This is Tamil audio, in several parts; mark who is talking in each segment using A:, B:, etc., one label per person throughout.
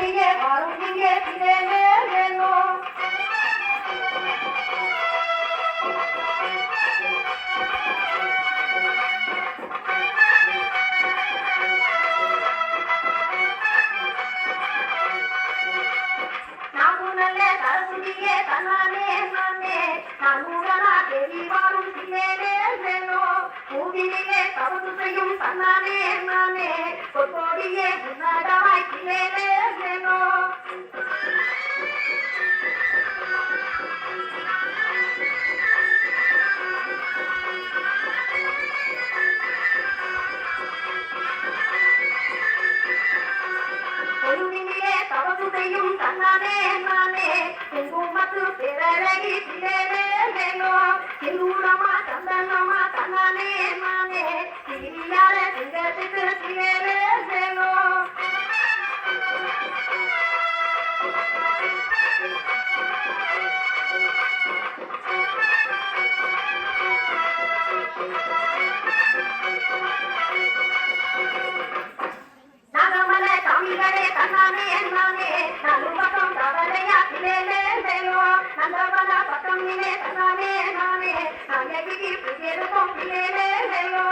A: கொண்டாடியே வாரும் இங்கே திலேலே வேலோ நாமுனல்ல தரசுடியே தன்னானே நானே நானுடனா தேவி வாரும் திலேலே வேலோ பூவிலே தவறு செய்யும் தன்னானே நானே கொத்தோடியே முன்னாடாய் திலேலே வேலோ பொழுதிலே தவறு செய்யும் தன்னானே நானே குங்குமத்து பிறரகி திலேலே வேலோ சின்னூரமா சந்தனமா தன்னானே நானே சிறியார சிங்கத்துக்கு திலேலே வேலோ நாகமல சாமிகளே தன்னானே நானே நாலு பக்கம் கவலையா திலேலே வேலோ நந்தவன பக்கம் நிலே தன்னானே நானே நாயகி புதியருக்கும் திலேலே வேலோ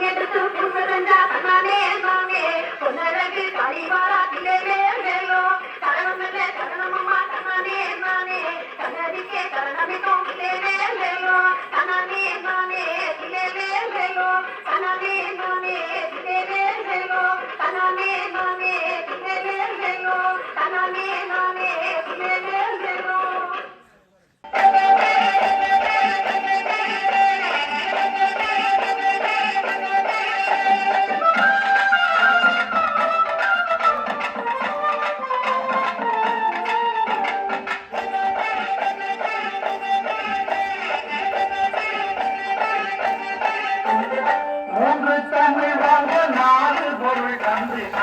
A: எடுத்து புதுரஞ்சா தன்னானே நானே பொன்னழகு காளிவாரா திலேலே வேலோ கரணமல்ல கரணமம்மா தன்னானே நானே கண்ணடிக்கே கரணமிக்கும் திலேலே வேலோ தன்னானே நானே திலேலே வேலோ தன்னானே நானே திலேலே வேலோ தன்னானே நானே திலேலே வேலோ தன்னானே நானே திலேலே வேலோ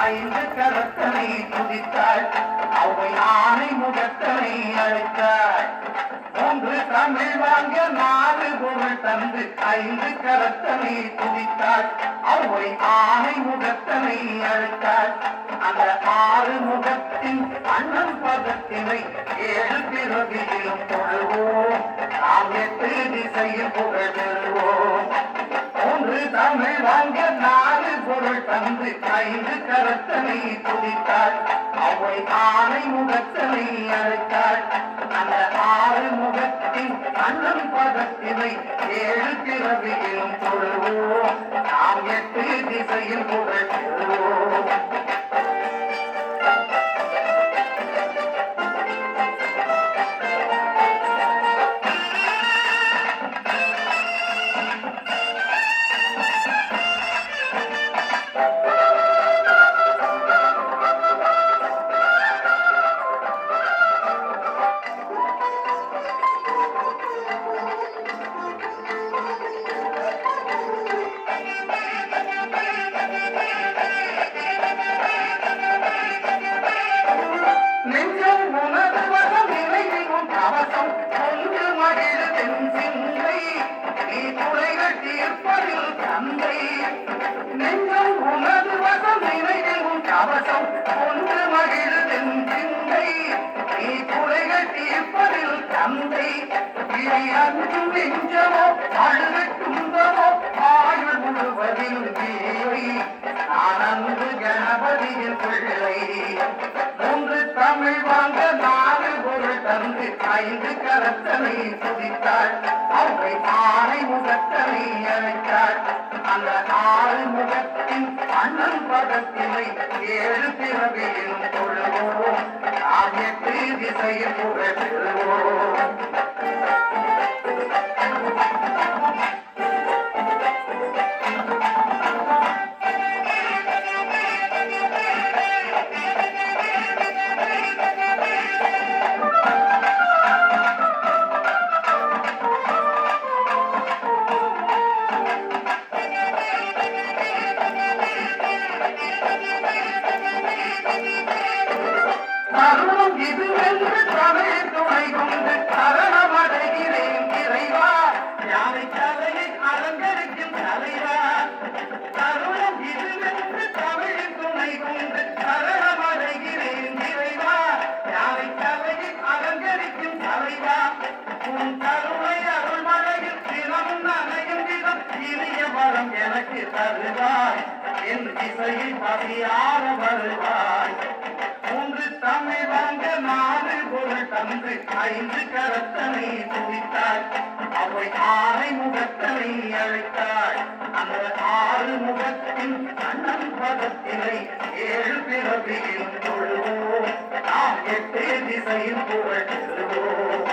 B: ஐந்து கரத்தனை துதித்தாள் அவை ஆணை முகத்தனை அழைத்தாள் மூன்று தமிழ் வாங்க நாலு பொருள் தந்து ஐந்து கரத்தனை துதித்தாள் அவை ஆணை முகத்தனை அழைத்தாள் அந்த ஆறு முகத்தின் அண்ணன் பதத்தினை ஏழு பிறவியிலும் தொழுவோம் நாம் எட்டு திசையில் புகழ் பெறுவோம் மூன்று தமிழ் வாங்க நாலு பொருள் தந்து ஐந்து கரத்தனை துதித்தாள் அவை ஆணை முகத்தனை அழைத்தாள் அந்த ஆறு முகத்தின் அண்ணன் பதத்தினை ஏழு பிறவியிலும் தொழுவோம் நாம் எட்டு திசையில் புகழ் பெறுவோம் கணபதியின் பிள்ளை மூன்று தமிழ் வாங்க நாலு பொருள் தந்து ஐந்து கரத்தனை துதித்தாள் அவை ஆணை முகத்தனை அழைத்தாள் அந்த ஆறு முகத்தின் அண்ணன் பதத்தினை ஏழு பிறவியிலும் தொழுவோம் நாம் எட்டு திசையில் புகழ் பெறுவோம் இதுவென்று தமிழ் துணை துணை கொண்டு சரணமடைகிறேன் இறைவா யானை கலையை அலங்கரிக்கும் தலைவா தருணம் இதுவென்று தமிழின் துணை கொண்டு சரணமடைகிறேன் இறைவா யானை கலையை அலங்கரிக்கும் தலைவா உன் கருணை அருள்மழையில் தினமும் நனையும் விதம் இனிய வரம் எனக்கு தருவாய் என் திசையில் பதியார வருவாய் மூன்று தமிழ் வாங்க நாலு பொருள் தந்து ஐந்து கரத்தனை துதித்தாய் அவை ஆறை முகத்தனை அழைத்தாய் அந்த ஆறு முகத்தின் அண்ணன் பதத்தினை ஏழு பிறவியில் தொழுவோம் நாம் எட்டு திசையில் புகழ் பெறுவோம்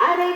A: அதை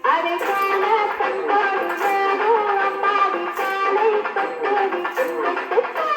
A: அதை காண கண்கோடி வேணும் அம்மாடி காலை தொட்டடி சிந்தித்து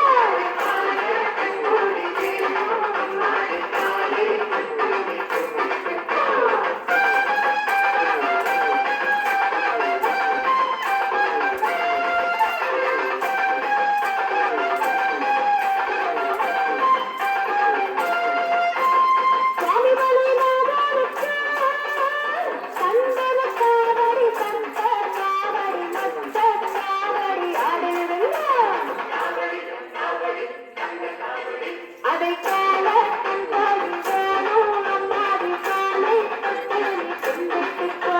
A: அதை காண கண்கோடி வேணும் அம்மாடி காலை தொட்டடி சிந்தித்து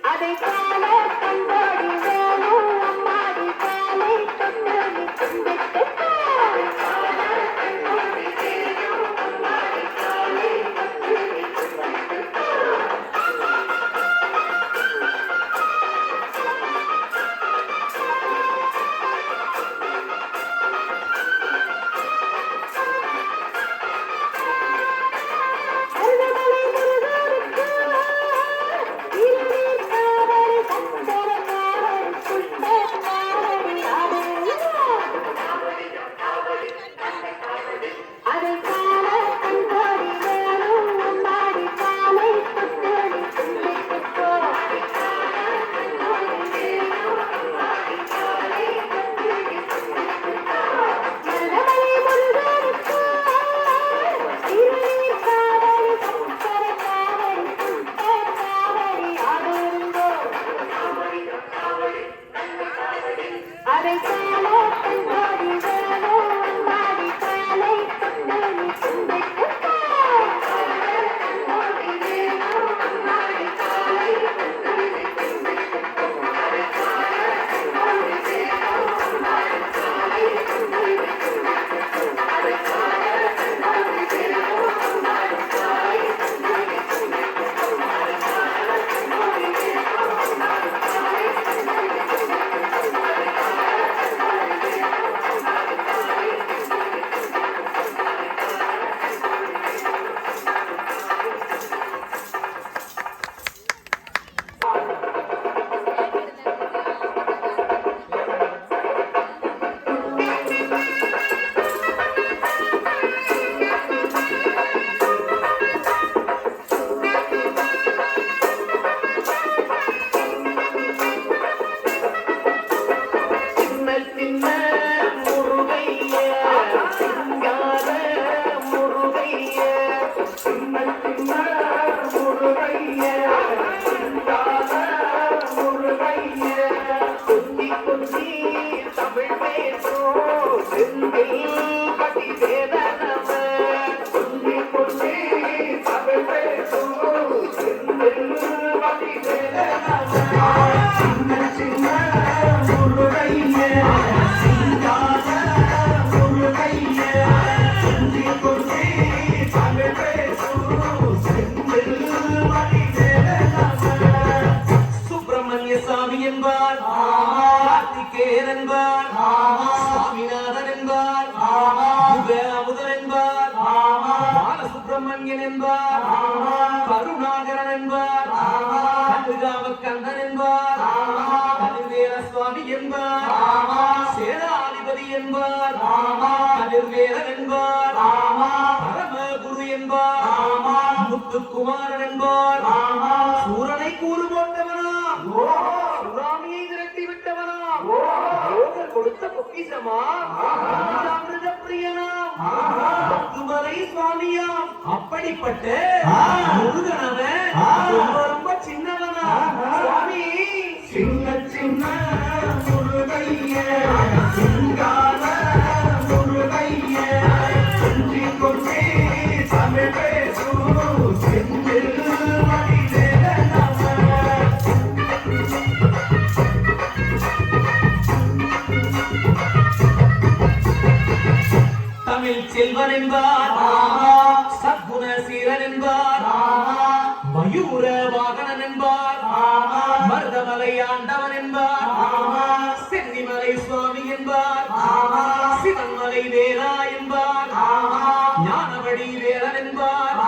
A: அதை காண கண்கோடி வேணும் அம்மாடி காலை தொட்டடி சிந்தித்து அருணமலை முருகருக்கு இருநீர் காவடி சந்தன காவடி புஷ்ப காவடி அதை காண கண்கோடி வேணும் அம்மாடி காலை தொட்டடி சிந்தித்து அருணமலை முருகருக்கு இருநீர் காவடி சந்தன காவடி புஷ்ப காவடி அதை காண கண்கோடி வேணும் அம்மாடி காலை தொட்டடி சிந்தித்து
B: சின்ன முருகைய சிங்கார முருகைய சின்ன முருகைய சிங்கார முருகைய கொஞ்சி கொஞ்சி தமிழ் பேசும் செந்தில் பதி வேதனம கொஞ்சி கொஞ்சி தமிழ் பேசும் செந்தில் பதி வேதனம சின்ன சின்ன முருகைய சிங்கார முருகைய கொஞ்சி கொஞ்சி தமிழ் பேசும் செந்தில் பதி வேதனம சுப்பிரமணிய சாமி என்பார் கார்த்திகேயன் என்பார் சுவாமிநாதன் என்பார் அமுதன் என்பார் பாலசுப்பிரமணியன் என்பார் கருணாகரன் என்பார் கந்தன் என்பார் கதிர்வேல சுவாமி என்பார் சேனாதிபதி என்பார் கதிர்வேலன் என்பார் பரமகுரு என்பார் முத்துக்குமாரன் என்பார் சூரனை கூறு போட்டவனா சுறாமியை விரட்டி விட்டவனா யோகர் கொடுத்த பொக்கிஷமா அமிர்த பிரியனாம் பத்துமலை சுவாமியாம் அப்படிப்பட்ட முருகனவன் ரொம்ப ரொம்ப சின்னவனா சுவாமி சின்ன சின்ன முருகைய சிங்கார முருகைய கொஞ்சி கொஞ்சி தமிழ் பேசும் செந்தில் மணி வேதனம தமிழ் செல்வன் என்பார் சத்குண சீரன் என்பார் என்பார் மயூர வாகனன் என்பார் மருதமலை ஆண்டவன் என்பார் சென்னிமலை சுவாமி என்பார் சிவன்மலை வேலா என்பார் ஞானவடி வேலன் என்பார்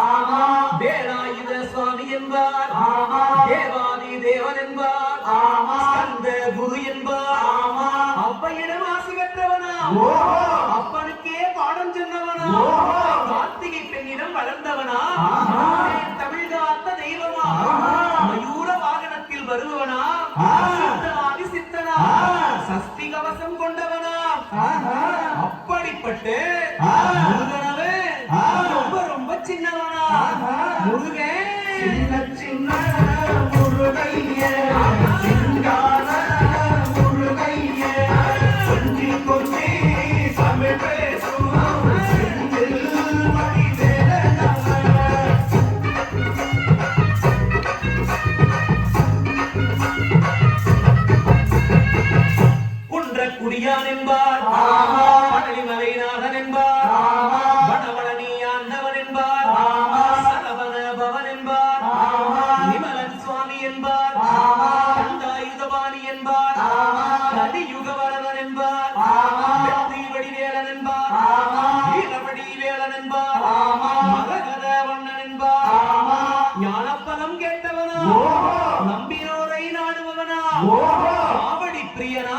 B: வேலாயுத சுவாமி என்பார் தேவாதி தேவன் என்பார் ஸ்கந்த குரு என்பார் அப்பையிடம் ஆசி பெற்றவனா அப்பனுக்கே பாடம் சொன்னவனா கார்த்திகை பெண்ணிடம் வளர்ந்தவனா தமிழ் காத்த தெய்வமா மயூர வாகனத்தில் வருபவனா ஆதி சித்தனா சஷ்டி கவசம் கொண்டவனா அப்படிப்பட்டு முருகனவே ரொம்ப ரொம்ப சின்னவனா முருகன்
C: சின்ன சின்ன முருகைய சிங்கார முருகைய கொஞ்சி கொஞ்சி தமிழ் பேசும் செந்தில் மணிவேலனவ.
B: குன்றக்குடியான் என்பார் பழனிமலைநாதன் என்பார் வடவழனி ஆண்டவன் என்பார் சரவண பவன் என்பார் நிமலன் சுவாமி என்பார் கந்தாயுதபாணி என்பார் கலியுக வரதன் என்பார் வெற்றிவடி வேலன் என்பார் வீரபடி வேலன் என்பார் மரகத வண்ணன் என்பார் ஞானப்பலம் கேட்டவனா நம்பினோரை நாடுபவனா காவடி பிரியனா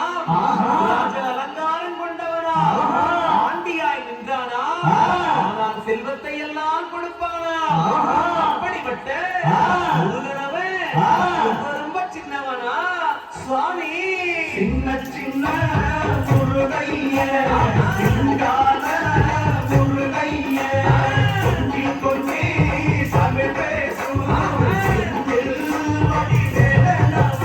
B: ராஜ அலங்காரம் கொண்டவனா ஆண்டியாய் நின்றானா ஆனால் செல்வத்தை எல்லாம் கொடுப்பானா அப்படிப்பட்ட முருகனவன் ரொம்ப ரொம்ப சின்னவனா சுவாமி
C: சின்ன சின்ன முருகைய சிங்கார முருகைய கொஞ்சி கொஞ்சி தமிழ் பேசும் செந்தில் மணிவேலனவ.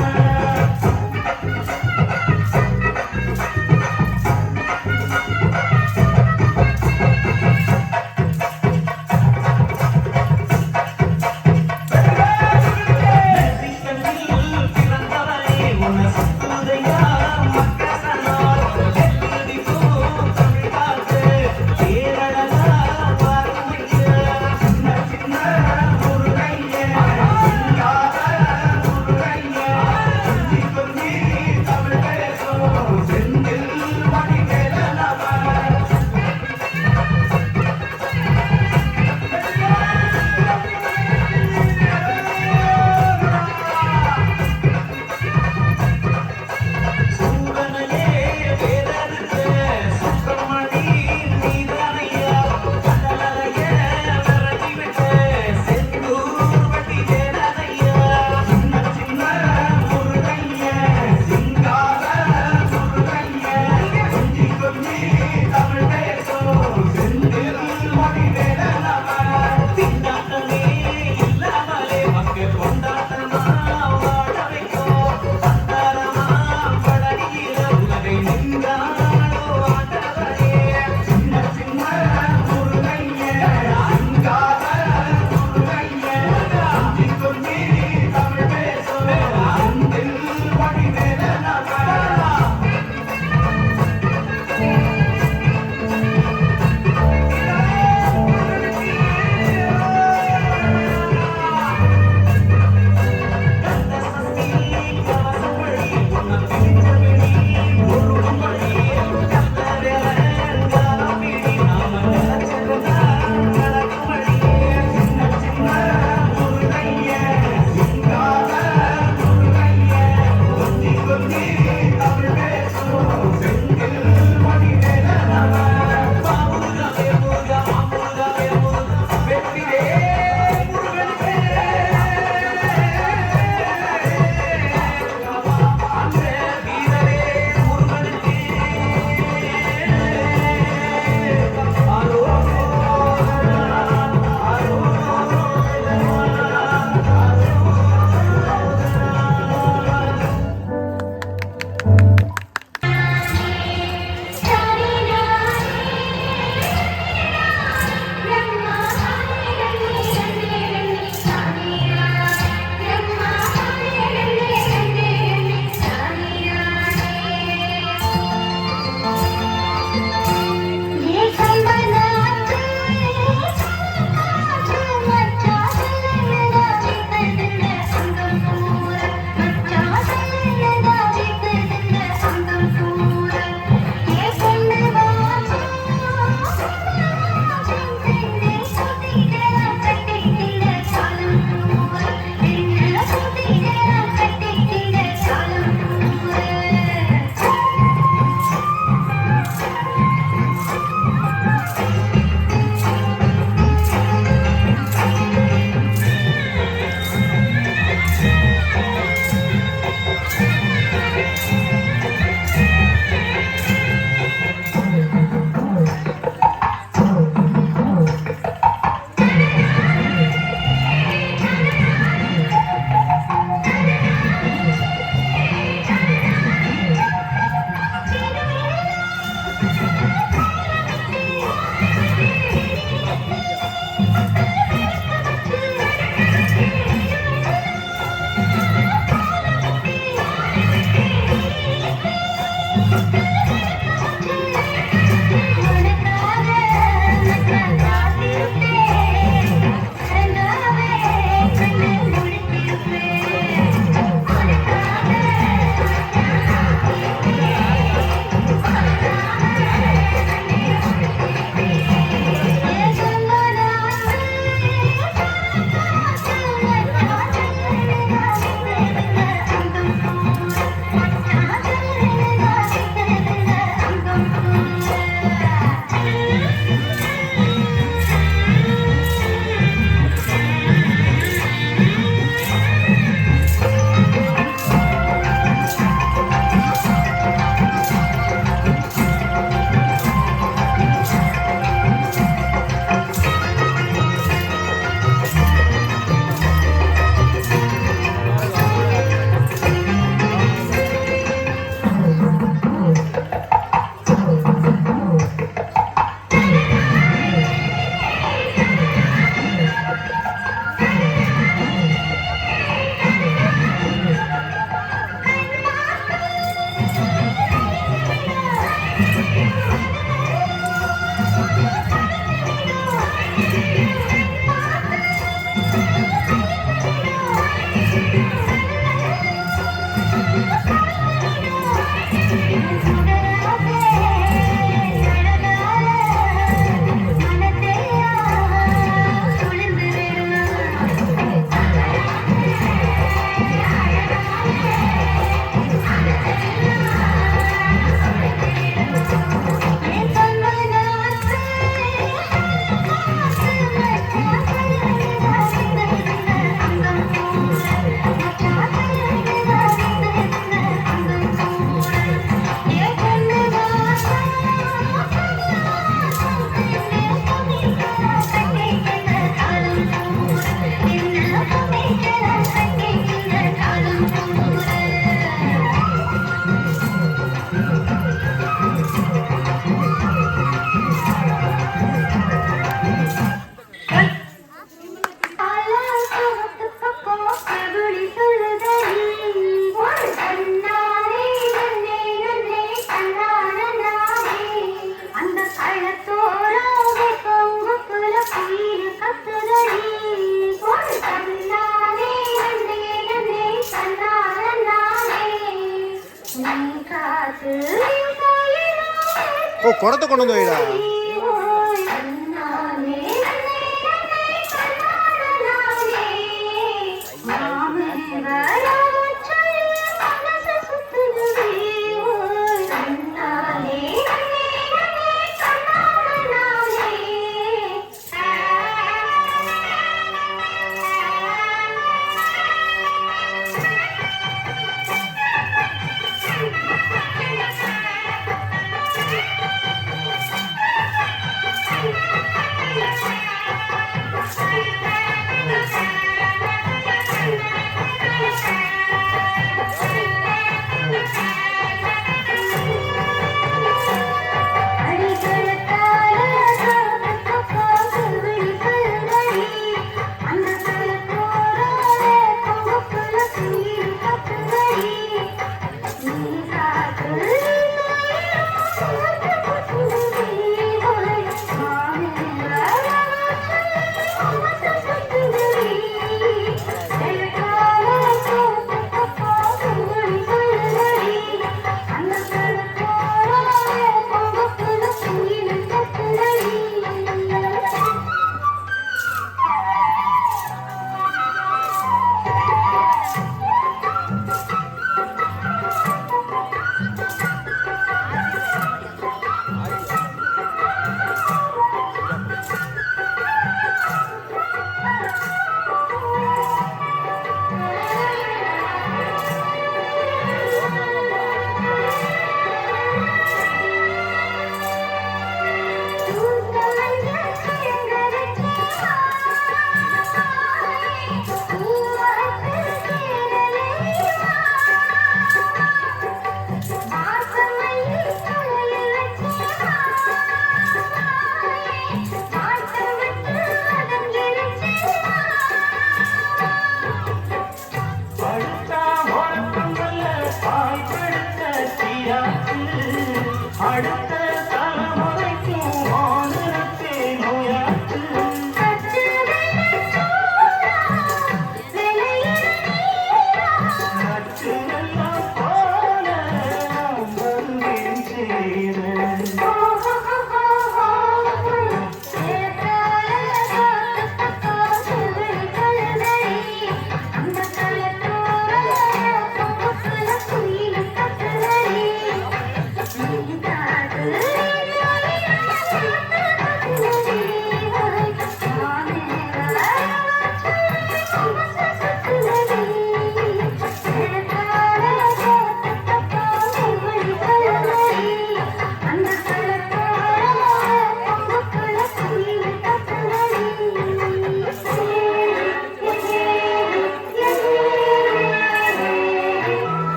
D: ஓ குடத்தை கொண்டு வந்து வைடா